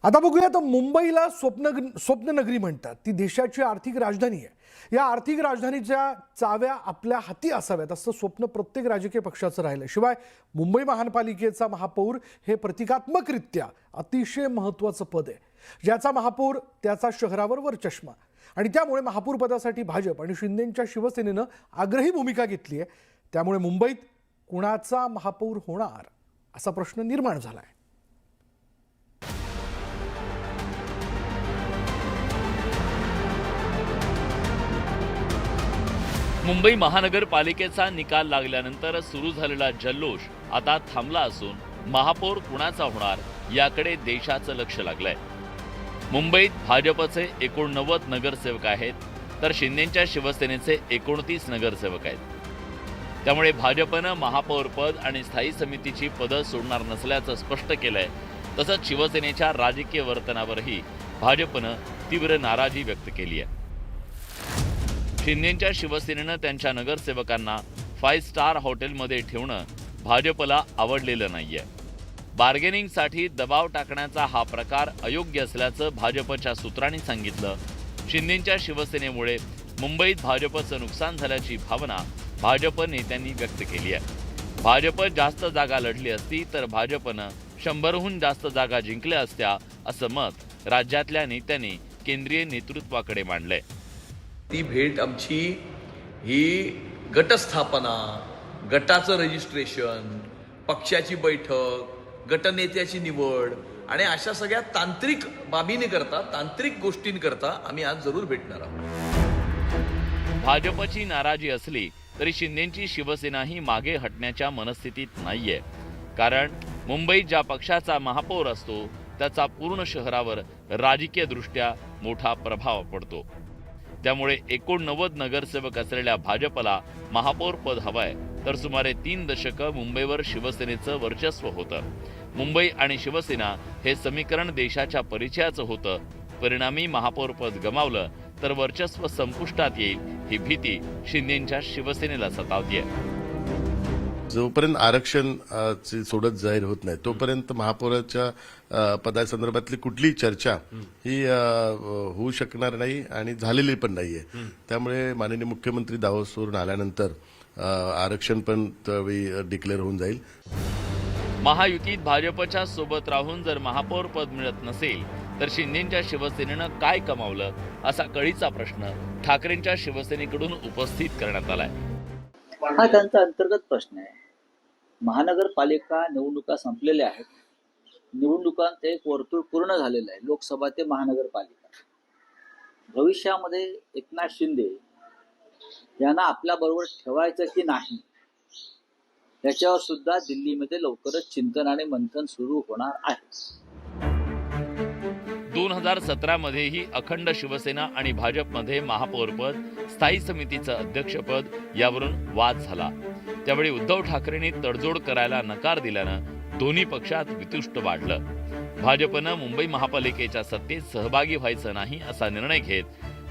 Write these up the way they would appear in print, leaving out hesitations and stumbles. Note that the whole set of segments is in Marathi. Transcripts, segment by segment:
आता बघूया तर मुंबईला स्वप्ननगरी म्हणतात. ती देशाची आर्थिक राजधानी आहे. या आर्थिक राजधानीच्या चाव्या आपल्या हाती असाव्यात असं स्वप्न प्रत्येक राजकीय पक्षाचं राहिलं. शिवाय मुंबई महानगरपालिकेचा महापौर हे प्रतिकात्मकरित्या अतिशय महत्त्वाचं पद आहे. ज्याचा महापौर त्याचा शहरावर वरचष्मा, आणि त्यामुळे महापौर पदासाठी भाजप आणि शिंदेंच्या शिवसेनेनं आग्रही भूमिका घेतली आहे. त्यामुळे मुंबईत कुणाचा महापौर होणार असा प्रश्न निर्माण झाला आहे. मुंबई महानगरपालिकेचा निकाल लागल्यानंतर सुरू झालेला जल्लोष आता थांबला असून महापौर कुणाचा होणार याकडे देशाचं लक्ष लागलंय. मुंबईत भाजपचे 89 नगरसेवक आहेत, तर शिंदेंच्या शिवसेनेचे 29 नगरसेवक आहेत. त्यामुळे भाजपनं महापौरपद आणि स्थायी समितीची पदं सोडणार नसल्याचं स्पष्ट केलंय. तसंच शिवसेनेच्या राजकीय वर्तनावरही भाजपनं तीव्र नाराजी व्यक्त केली आहे. शिंदेंच्या शिवसेनेनं त्यांच्या नगरसेवकांना 5 स्टार हॉटेलमध्ये ठेवणं भाजपला आवडलेलं नाहीये. बार्गेनिंगसाठी दबाव टाकण्याचा हा प्रकार अयोग्य असल्याचं भाजपच्या सूत्रांनी सांगितलं. शिंदेंच्या शिवसेनेमुळे मुंबईत भाजपचं नुकसान झाल्याची भावना भाजप नेत्यांनी व्यक्त केली आहे. भाजप जास्त जागा लढली असती तर भाजपनं 100हून जास्त जागा जिंकल्या असत्या असं मत राज्यातल्या नेत्यांनी केंद्रीय नेतृत्वाकडे मांडलंय. ती भेट आमची ही गटस्थापना, गटाचं रजिस्ट्रेशन, पक्षाची बैठक, गटनेत्याची निवड आणि अशा सगळ्या तांत्रिक बाबींकरता, तांत्रिक गोष्टींकरता आम्ही आज जरूर भेटणार आहोत. भाजपची नाराजी असली तरी शिंदेंची शिवसेनाही मागे हटण्याच्या मनस्थितीत नाहीये. कारण मुंबईत ज्या पक्षाचा महापौर असतो त्याचा पूर्ण शहरावर राजकीयदृष्ट्या मोठा प्रभाव पडतो. त्यामुळे 89 नगरसेवक असलेल्या भाजपला महापौर पद हवंय, तर सुमारे 3 दशकं मुंबईवर शिवसेनेचं वर्चस्व होतं. मुंबई आणि शिवसेना हे समीकरण देशाच्या परिचयाचं होतं. परिणामी महापौर पद गमावलं तर वर्चस्व संपुष्टात येईल ही भीती शिंदेंच्या शिवसेनेला सतावतीये. जोपर्यंत आरक्षण सोडत जाहीर होत नाही तोपर्यंत महापौराच्या पदासंदर्भातली कुठलीही चर्चा ही होऊ शकणार नाही आणि झालेली पण नाहीये. त्यामुळे माननीय मुख्यमंत्री दावोसवरून आल्यानंतर आरक्षण पण त्यावेळी डिक्लेअर होऊन जाईल. महायुतीत भाजपच्या सोबत राहून जर महापौर पद मिळत नसेल तर शिंदेंच्या शिवसेनेनं काय कमावलं असा कळीचा प्रश्न ठाकरेंच्या शिवसेनेकडून उपस्थित करण्यात आलाय. हा त्यांचा अंतर्गत प्रश्न आहे. महानगरपालिका निवडणुका संपलेल्या आहेत. निवडणुकांचं एक वर्तुळ पूर्ण झालेलं आहे, लोकसभा ते महानगरपालिका. भविष्यामध्ये एकनाथ शिंदे यांना आपल्या बरोबर ठेवायचं की नाही याच्यावर सुद्धा दिल्लीमध्ये लवकरच चिंतन आणि मंथन सुरू होणार आहे. 2017 मध्येही अखंड शिवसेना आणि भाजपमध्ये महापौरपद, स्थायी समितीचं अध्यक्षपद यावरून वाद झाला. त्यावेळी उद्धव ठाकरेंनी तडजोड करायला नकार दिल्यानं दोन्ही पक्षात वितुष्ट वाढलं. भाजपनं मुंबई महापालिकेच्या सत्तेत सहभागी व्हायचं नाही असा निर्णय घेत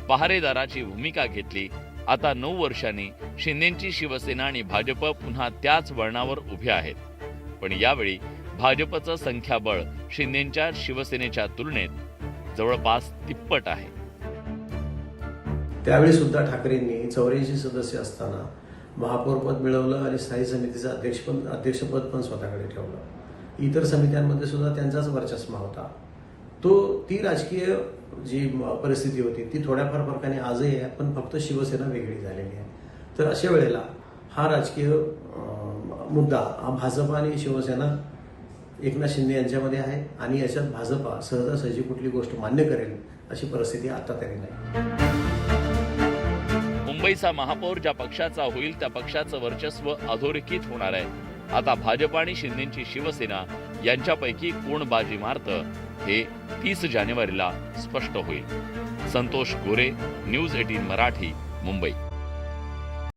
पहारेदाराची भूमिका घेतली. आता 9 वर्षांनी शिंदेंची शिवसेना आणि भाजप पुन्हा त्याच वळणावर उभे आहेत. पण यावेळी भाजपचं संख्याबळ शिंदेंच्या शिवसेनेच्या तुलनेत जवळपास तिप्पट आहे. त्यावेळी सुद्धा ठाकरेंनी 84 सदस्य असताना महापौरपद मिळवलं आणि स्थायी समितीचं अध्यक्षपद पण स्वतःकडे ठेवलं. इतर समित्यांमध्ये सुद्धा त्यांचाच वर्चस्व होता. ती राजकीय जी परिस्थिती होती ती थोड्याफार फरकाने आजही आहे, पण फक्त शिवसेना वेगळी झालेली आहे. तर अशा वेळेला हा राजकीय मुद्दा हा भाजप आणि शिवसेना एकनाथ शिंदे यांच्यामध्ये आहे आणि याच्यात भाजपा सहजासहजी कुठली गोष्ट मान्य करेल अशी परिस्थिती आता तरी नाही. मुंबईचा महापौर ज्या पक्षाचा होईल त्या पक्षाचं वर्चस्व अधोरेखित होणार आहे. आता भाजप आणि शिंदेंची शिवसेना यांच्यापैकी कोण बाजी मारतं हे 30 जानेवारीला स्पष्ट होईल. संतोष गोरे, न्यूज 18 मराठी, मुंबई.